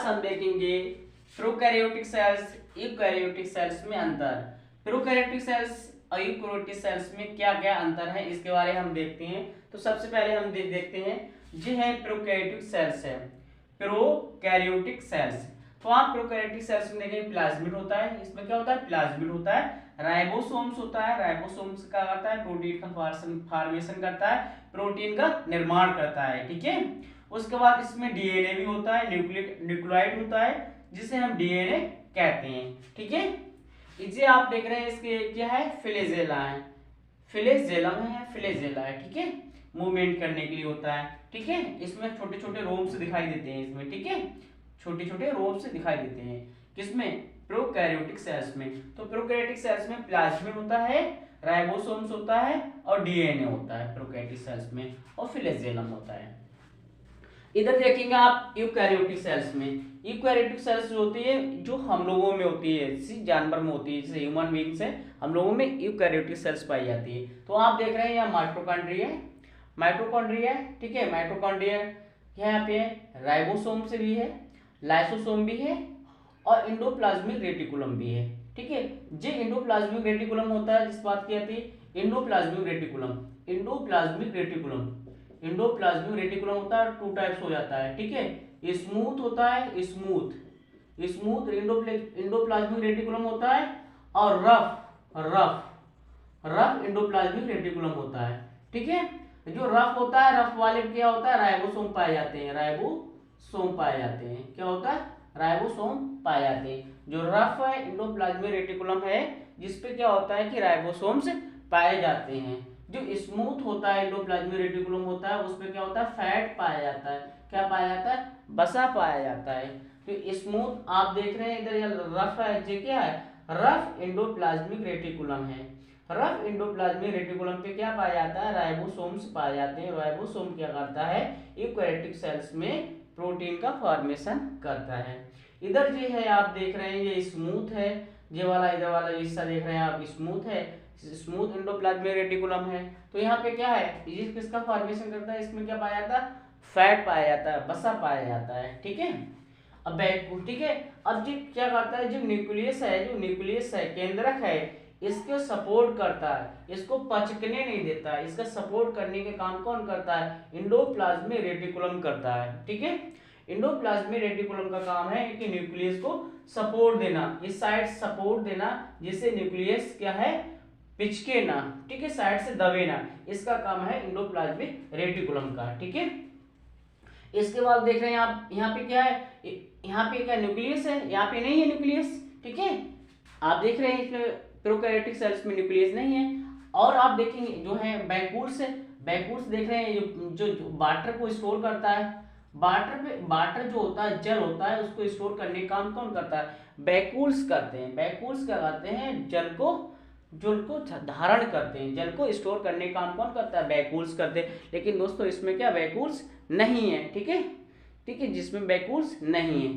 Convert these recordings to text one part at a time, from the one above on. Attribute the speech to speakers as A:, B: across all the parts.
A: हम देखेंगे prokaryotic cells eukaryotic cells में अंतर। प्रोकैरियोटिक सेल्स और यूकैरियोटिक सेल्स में क्या क्या अंतर है इसके बारे में हम देखते हैं। तो सबसे पहले हम देखते हैं जो है प्रोकैरियोटिक सेल्स है। प्रोकैरियोटिक सेल्स, तो आप प्रोकैरियोटिक सेल्स में देखेंगे प्लाज्मिड होता है। इसमें क्या होता है? प्लाज्मिड होता है। राइबोसोम्स होता है। राइबोसोम्स क्या करता है? प्रोटीन का फॉर्मेशन करता है, प्रोटीन का निर्माण करता है। ठीक है। उसके बाद इसमें डीएनए भी होता है, न्यूक्लियोइड होता है जिसे हम डीएनए कहते हैं। ठीक है। इसे आप देख रहे हैं, इसके क्या है? फ्लैजेला है, फ्लैजेलम है, फ्लैजेला है। ठीक है। मूवमेंट करने के लिए होता है। ठीक है। इसमें छोटे छोटे रोम्स दिखाई देते हैं इसमें। ठीक है। छोटे छोटे रोम्स दिखाई देते हैं किसमें? प्रोकैरियोटिक सेल्स में। तो प्रोकैरियोटिक सेल्स में प्लाज्मिड होता है, राइबोसोम्स होता है और डीएनए होता है प्रोकैरियोटिक सेल्स में, और फ्लैजेलम होता है। इधर देखेंगे आप यूकैरियोटिक सेल्स में। यूकैरियोटिक सेल्स जो होती है जो हम लोगों में होती है, जैसे जानवर में होती है, जैसे ह्यूमन बीइंग्स है, हम लोगों में यूकैरियोटिक सेल्स पाई जाती है। तो आप देख रहे हैं यहाँ माइटोकॉन्ड्रिया है, माइटोकॉन्ड्रिया है। ठीक है। माइटोकॉन्ड्रिया यहाँ पे राइबोसोम से भी है, लाइसोसोम भी है और इंडोप्लाज्मिक रेटिकुलम भी है। ठीक है। जो इंडोप्लाज्मिक रेटिकुलम होता है, जिस बात की जाती है endoplasmic reticulum, endoplasmic reticulum, endoplasmic reticulum होता है, टू टाइप्स हो जाता है। ठीक है। स्मूथ होता है, स्मूथ स्मूथ इंडोप्लाज्मिक रेटिकुलम होता है, और rough rough rough endoplasmic reticulum होता है। ठीक है। जो रफ होता है, रफ वाले क्या होता है? राइबोसोम पाए जाते हैं, राइबोसोम पाए जाते हैं। क्या होता है? राइबोसोम पाए जाते हैं। जो रफ है इंडोप्लाज्मिक रेटिकुलम है, जिसपे क्या होता है कि राइबोसोम्स पाए जाते हैं। जो स्मूथ होता है इंडोप्लाज्मिक रेटिकुलम होता है, उसमें क्या होता है? फैट पाया जाता है। क्या पाया जाता है? वसा पाया जाता है। तो स्मूथ आप देख रहे हैं इधर, ये रफ है, ये क्या है? रफ इंडोप्लाज्मिक रेटिकुलम है। रफ इंडोप्लाज्मिक रेटिकुलम पे क्या पाया जाता है? राइबोसोम्स पाए जाते हैं। राइबोसोम क्या करता है? यूकैरियोटिक सेल्स में प्रोटीन का फॉर्मेशन करता है। इधर जो है आप देख रहे हैं ये स्मूथ है, ये वाला इधर वाला हिस्सा देख रहे हैं आप, स्मूथ है, स्मूथ इंडोप्लाज्मिक रेटिकुलम है। तो यहाँ पे क्या है? ये किसका फॉर्मेशन करता है? इसमें क्या पाया जाता है? फैट पाया जाता है, वसा पाया जाता है। ठीक है। अब ठीक है। अब ये क्या करता है? जो न्यूक्लियस है, जो न्यूक्लियस है, केंद्रक है, इसको सपोर्ट करता है, इसको पचकने नहीं देता। इसका सपोर्ट करने के काम कौन करता है? इंडोप्लाज्मिक रेटिकुलम करता है। ठीक है। इंडोप्लाज्मिक रेटिकुलम का काम है कि न्यूक्लियस को सपोर्ट देना, इस साइड सपोर्ट देना, जिससे न्यूक्लियस क्या है? पिचके ना। ठीक है। साइड से दबे ना, इसका काम है इंडोप्लाज्मिक रेटिकुलम का। ठीक है। इसके बाद देख रहे हैं आप, यहाँ पे क्या है? यहाँ पे क्या न्यूक्लियस है? यहाँ पे नहीं है न्यूक्लियस। ठीक है। आप देख रहे हैं इसमें प्रोकैरियोटिक सेल्स में न्यूक्लियस नहीं है। और आप देखेंगे जो है वैक्यूल्स है, वैक्यूल्स देख रहे हैं जो वाटर को स्टोर करता है। वाटर जो होता है, जल होता है, उसको स्टोर करने का काम कौन करता है? वैक्यूल्स करते हैं। वैक्यूल्स क्या करते हैं? जल को धारण करते हैं, जल को स्टोर करने का काम कौन करता है? वैक्यूल्स करते हैं। लेकिन दोस्तों इसमें क्या वैक्यूल्स नहीं है। ठीक है। ठीक है, जिसमें वैक्यूल्स नहीं है।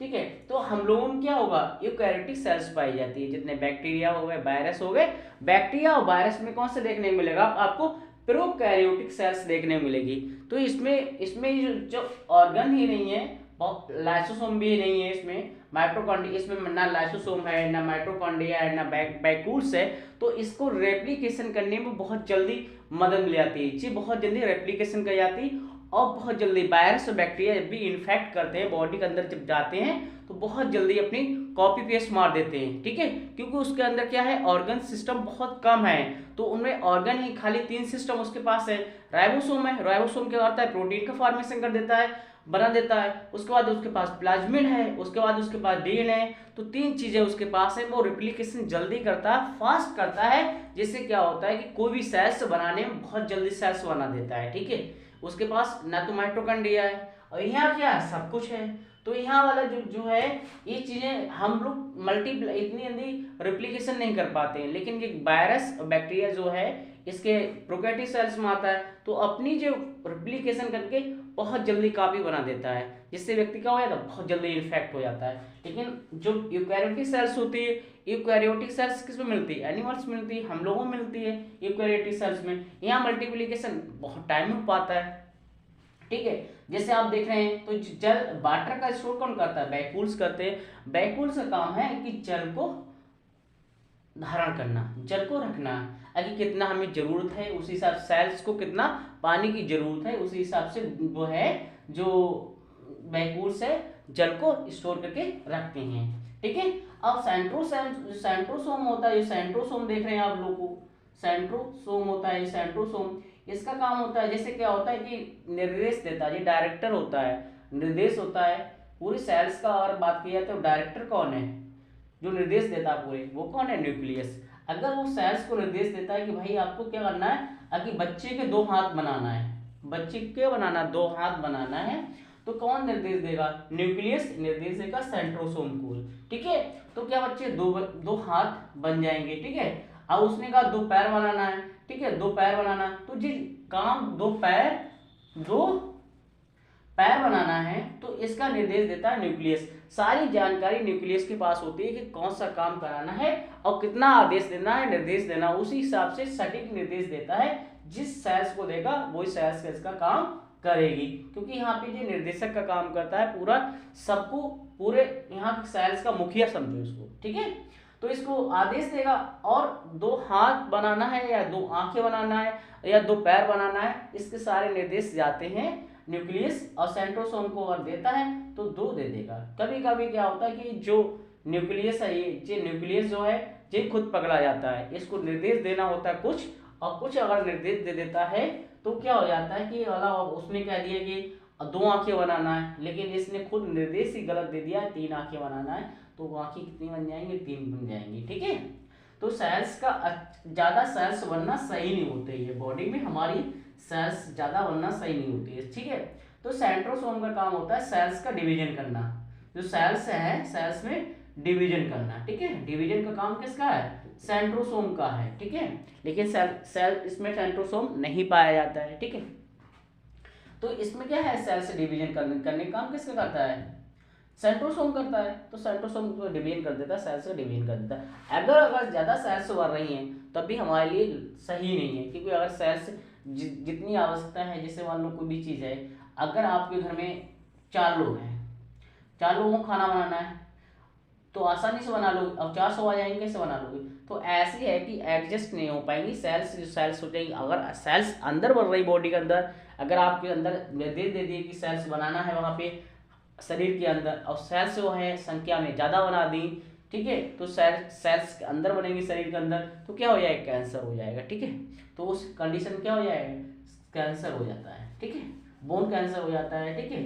A: ठीक है। तो हम लोगों में क्या होगा? यूकैरियोटिक सेल्स पाई जाती है, जितने बैक्टीरिया हो गए, वायरस हो गए। बैक्टीरिया और वायरस में कौन से देखने को मिलेगा? आपको प्रोकैरियोटिक सेल्स देखने को मिलेगी। तो इसमें जो ऑर्गन ही नहीं है, लाइसोसोम भी नहीं है इसमें, माइटोकॉन्ड्रिया, इसमें ना लाइसोसोम है, ना माइटोकॉन्ड्रिया है, ना वैक्यूल्स है। तो इसको रेप्लिकेशन करने में बहुत जल्दी मदद मिल जाती है, ये बहुत जल्दी रेप्लिकेशन कर जाती है। और बहुत जल्दी वायरस और बैक्टीरिया जब भी इन्फेक्ट करते हैं, बॉडी के अंदर जब जाते हैं, तो बहुत जल्दी अपनी कॉपी पेस्ट मार देते हैं। ठीक है। क्योंकि उसके अंदर क्या है? ऑर्गन सिस्टम बहुत कम है। तो उनमें ऑर्गन ही खाली 3 सिस्टम उसके पास है। राइबोसोम है, राइबोसोम क्या करता है? प्रोटीन का फॉर्मेशन कर देता है, बना देता है। उसके बाद उसके पास प्लाज्मिड है, उसके बाद उसके पास डीएनए है। तो 3 चीजें उसके पास है। वो रिप्लिकेशन जल्दी करता है, फास्ट करता है, जिससे क्या होता है कि कोई भी सेल्स बनाने में बहुत जल्दी सेल्स बना देता है। ठीक है। उसके पास ना तो माइटोकॉन्ड्रिया है, और यहाँ क्या है? सब कुछ है। तो यहाँ वाला जो है, ये चीजें हम लोग मल्टीप्लाई इतनी जल्दी रिप्लिकेशन नहीं कर पाते हैं। लेकिन ये वायरस और बैक्टीरिया जो है, इसके प्रोकैरियोटिक सेल्स में आता है, तो अपनी जो रिप्लिकेशन करके बहुत जल्दी कॉपी बना देता है, जिससे व्यक्ति का हो जाता है, बहुत जल्दी इन्फेक्ट हो जाता है। लेकिन जो यूकैरियोटिक सेल्स होती है, यूकैरियोटिक सेल्स किसमें मिलती है? एनिमल्स मिलती है, हम लोगों में मिलती है यूकैरियोटिक सेल्स में। यहाँ मल्टीप्लिकेशन बहुत टाइम में हो पाता है। ठीक है। जैसे आप देख रहे हैं तो जल वाटर का स्टोर कौन करता है, वैक्यूल्स करते हैं। वैक्यूल्स का काम है कि जल को धारण करना, जल को रखना, अगर कितना हमें जरूरत है उस हिसाब से, सेल्स को कितना पानी की जरूरत है उस हिसाब से वो है जो वैक्यूल्स है जल को स्टोर करके रखते हैं। ठीक है। अब सेंट्रोसोम होता है, सेंट्रोसोम देख रहे हैं आप लोग को, सेंट्रोसोम होता है, सेंट्रोसोम इसका काम होता है, जैसे क्या होता है कि निर्देश देता है, ये डायरेक्टर होता है, निर्देश होता है पूरी सेल्स का। और बात की जाए तो डायरेक्टर कौन है, जो निर्देश देता है पूरे, वो कौन है, न्यूक्लियस। अगर वो सेल्स को निर्देश देता है कि भाई आपको क्या करना है, अगर बच्चे के 2 हाथ बनाना है, बच्चे के बनाना 2 हाथ बनाना है, तो कौन निर्देश देगा, न्यूक्लियस निर्देश देगा सेंट्रोसोम को। ठीक है। तो क्या बच्चे दो हाथ बन जाएंगे। ठीक है। अब उसने कहा 2 पैर बनाना है, ठीक है, 2 पैर बनाना, तो जी काम 2 पैर बनाना है, तो इसका निर्देश देता है न्यूक्लियस। सारी जानकारी न्यूक्लियस के पास होती है कि कौन सा काम कराना है और कितना आदेश देना है, निर्देश देना, उसी हिसाब से सटीक निर्देश देता है। जिस सेल्स को देगा वही सेल्स इसका काम करेगी, क्योंकि यहाँ पे जो निर्देशक का काम करता है पूरा सबको, पूरे यहाँ के सेल्स का मुखिया समझो इसको। ठीक है। तो इसको आदेश देगा, और 2 हाथ बनाना है या 2 आंखें बनाना है या 2 पैर बनाना है, इसके सारे निर्देश जाते हैं न्यूक्लियस और सेंट्रोसोम को, और देता है तो 2 दे देगा। कभी कभी क्या होता है कि जो न्यूक्लियस है, ये न्यूक्लियस जो है ये खुद पकड़ा जाता है, इसको निर्देश देना होता है कुछ, और कुछ अगर निर्देश दे देता है तो क्या हो जाता है कि वाला उसने कह दिया कि 2 आंखें बनाना है, लेकिन इसने खुद निर्देश ही गलत दे दिया, 3 आंखें बनाना है, तो वो आंखें कितनी बन जाएंगी, 3 बन जाएंगी। ठीक है। तो सेल्स का ज्यादा सेल्स बनना सही नहीं होते, ये बॉडी में हमारी सेल्स ज्यादा बनना सही नहीं होती है। ठीक है। तो सेंट्रोसोम का काम होता है सेल्स का डिवीजन करना, जो सेल्स है सेल्स में डिवीजन करना। ठीक है। डिवीजन का काम किसका है, सेंट्रोसोम का है। ठीक है। लेकिन सेल इसमें सेंट्रोसोम नहीं पाया जाता है। ठीक है। तो इसमें क्या है, सेल से डिवीजन करने का काम किसका करता है, सेंट्रोसोम करता है। तो सेंट्रोसोम को डिवीजन कर देता है, सेल्स को डिवीजन कर देता है। अगर ज्यादा सेल्स बढ़ रही हैं तब भी हमारे लिए सही नहीं है, क्योंकि अगर सेल्स जितनी आवश्यकता है, जैसे मान लो कोई भी चीज़ है, अगर आपके घर में 4 लोग हैं, 4 लोगों को खाना बनाना है तो आसानी से बना लोगे, अब 400 आ जाएंगे, कैसे बना लोगे, तो ऐसी है कि एडजस्ट नहीं हो पाएंगी सेल्स, जो सेल्स हो जाएंगी। अगर सेल्स अंदर बढ़ रही बॉडी के अंदर, अगर आपके अंदर निर्देश दे दिए कि सेल्स बनाना है वहाँ पे शरीर के अंदर, और सेल्स जो है संख्या में ज़्यादा बना दी, ठीक है, तो सेल्स के अंदर बनेंगे शरीर के अंदर, तो क्या हो जाएगा, कैंसर हो जाएगा। ठीक है। तो उस कंडीशन क्या हो जाएगा, कैंसर हो जाता है। ठीक है। बोन कैंसर हो जाता है। ठीक है।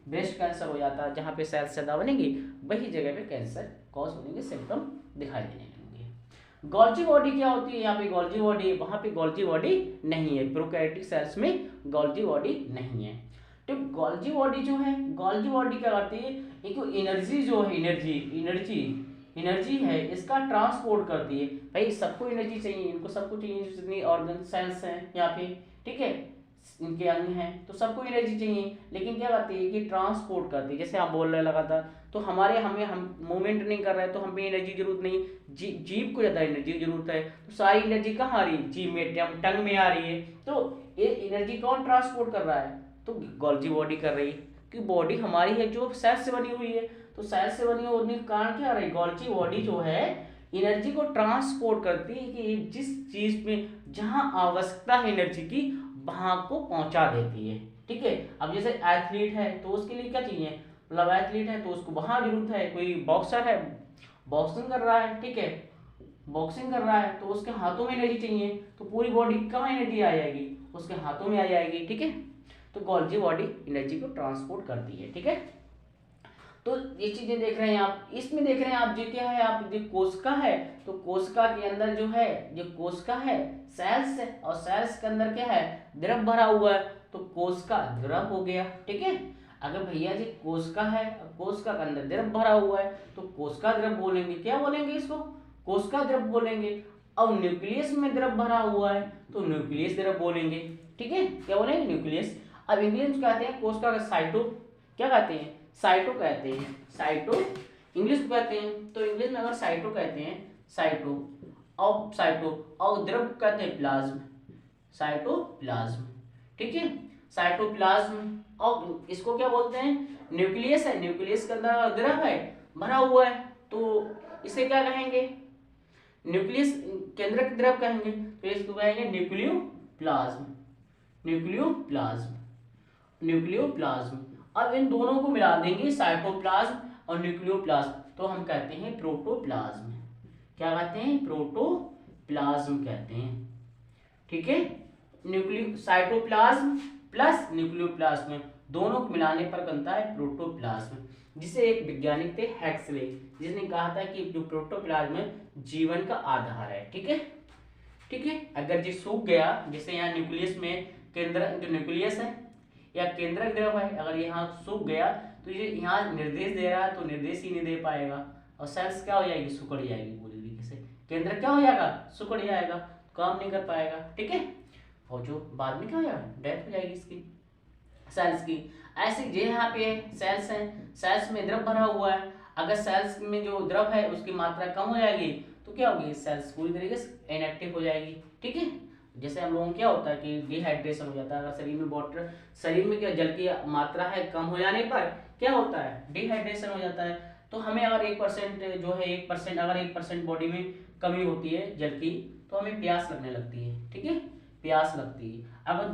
A: ब्रेस्ट कैंसर हो जाता है, जहाँ पे सेल्स ज़्यादा बनेंगी वही जगह पे कैंसर कॉज होने के सिम्टम दिखाई देने लगेंगे। गोल्जी बॉडी क्या होती है, यहाँ पे गोल्जी बॉडी, वहाँ पे गोल्जी बॉडी नहीं है, प्रोकैरियोटिक सेल्स में गोल्जी बॉडी नहीं है। तो गोल्जी बॉडी जो है, गोल्जी बॉडी क्या करती है, एक एनर्जी जो है, एनर्जी है, इसका ट्रांसपोर्ट करती है। भाई सबको एनर्जी चाहिए, इनको सबको चाहिए, जितनी ऑर्गन सेल्स हैं यहाँ पे, ठीक है, इनके अंग हैं, तो सबको एनर्जी चाहिए, लेकिन क्या करती है कि ट्रांसपोर्ट करती है। जैसे आप बोल रहे लगातार, तो हम मूवमेंट नहीं कर रहे हैं तो हमें एनर्जी जरूरत नहीं, जीभ को ज़्यादा एनर्जी की जरूरत है, तो सारी एनर्जी कहाँ आ रही है, जीभ में, टंग में आ रही है। तो ये एनर्जी कौन ट्रांसपोर्ट कर रहा है, तो गोल्जी बॉडी कर रही है, कि बॉडी हमारी है जो सेल्स से बनी हुई है, तो सेल्स से बनी होने के कारण क्या रही, गोल्जी बॉडी जो है एनर्जी को ट्रांसपोर्ट करती है, कि जिस चीज में जहां आवश्यकता है एनर्जी की वहां को पहुंचा देती है। ठीक है। अब जैसे एथलीट है तो उसके लिए क्या चाहिए, मतलब एथलीट है तो उसको वहां जरूरत है, कोई बॉक्सर है बॉक्सिंग कर रहा है, ठीक है, बॉक्सिंग कर रहा है तो उसके हाथों में एनर्जी चाहिए, तो पूरी बॉडी कहाँ एनर्जी आ जाएगी, उसके हाथों में आ जाएगी। ठीक है। तो गोल्जी बॉडी एनर्जी को ट्रांसपोर्ट करती है। ठीक है। तो ये चीजें देख रहे हैं आप, इसमें देख रहे हैं आप, जो क्या है, आप जो कोशिका है, तो कोशिका के अंदर जो है, जो कोशिका है सेल्स है, और सेल्स के अंदर क्या है, द्रव भरा हुआ है, तो कोशिका द्रव हो गया। ठीक है। अगर भैया जी कोशिका है, कोशिका के अंदर द्रव भरा हुआ है, तो कोशिका द्रव बोलेंगे, क्या बोलेंगे इसको, कोशिका द्रव बोलेंगे। और न्यूक्लियस में द्रव भरा हुआ है तो न्यूक्लियस द्रव बोलेंगे। ठीक है। क्या बोलेंगे, न्यूक्लियस। अब इंग्लिश में कहते हैं कोशिका का साइटो, क्या कहते हैं, साइटो कहते हैं, साइटो इंग्लिश में कहते हैं। तो इंग्लिश में अगर साइटो कहते हैं, साइटो और द्रव कहते हैं प्लाज्म, साइटोप्लाज्म। ठीक है। साइटोप्लाज्म, और इसको क्या बोलते हैं, न्यूक्लियस है, न्यूक्लियस के अंदर द्रव है भरा हुआ है, तो इसे क्या कहेंगे, न्यूक्लियस केंद्रक द्रव कहेंगे, तो इसको कहेंगे न्यूक्लियोप्लाज्म, न्यूक्लियोप्लाज्म, न्यूक्लियोप्लाज्म। अब इन दोनों को मिला देंगे, साइटोप्लाज्म और न्यूक्लियोप्लाज्म, तो हम कहते हैं प्रोटोप्लाज्म। क्या कहते हैं, प्रोटोप्लाज्म कहते हैं। ठीक है, न्यूक्लियो साइटोप्लाज्म प्लस न्यूक्लियोप्लाज्म दोनों को मिलाने पर बनता है प्रोटोप्लाज्म, जिसे एक वैज्ञानिक थे हेक्सले, जिसने कहा था कि जो प्रोटोप्लाज्म जीवन का आधार है। ठीक है, ठीक है, अगर ये सूख गया, जैसे यहाँ न्यूक्लियस में केंद्र जो न्यूक्लियस है या केंद्रक द्रव है, अगर यहाँ सूख गया तो ये यहाँ निर्देश दे रहा है तो निर्देश ही नहीं दे पाएगा, और सेल्स क्या हो जाएगी, सिकुड़ जाएगी पूरी तरीके से, केंद्र क्या हो जाएगा, सिकुड़ जाएगा, काम नहीं कर पाएगा। ठीक है, और जो बाद में क्या हो जाएगा, डेथ हो जाएगी इसकी, सेल्स की। ऐसे ये यहाँ पे सेल्स हैं, सेल्स में द्रव भरा हुआ है, अगर सेल्स में जो द्रव है उसकी मात्रा कम हो जाएगी तो क्या होगी, सेल्स पूरी तरीके से इनएक्टिव हो जाएगी। ठीक है, जैसे हम लोगों को क्या होता है कि डिहाइड्रेशन हो जाता है, अगर शरीर में वाटर, शरीर में क्या जल की मात्रा है कम हो जाने पर क्या होता है, डिहाइड्रेशन हो जाता है। तो हमें अगर 1% जो है 1%, अगर 1% बॉडी में कमी होती है जल की, तो हमें प्यास लगने लगती है। ठीक है, प्यास लगती है। अगर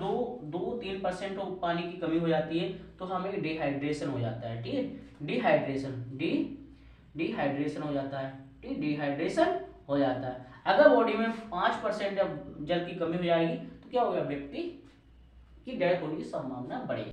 A: 2-3% पानी की कमी हो जाती है तो हमें डिहाइड्रेशन हो जाता है। ठीक है, डिहाइड्रेशन हो जाता है, ठीक, डिहाइड्रेशन हो जाता है। अगर बॉडी में 5% जब जल की कमी हो जाएगी तो क्या होगा, व्यक्ति की डेथ होने की संभावना बढ़ेगी।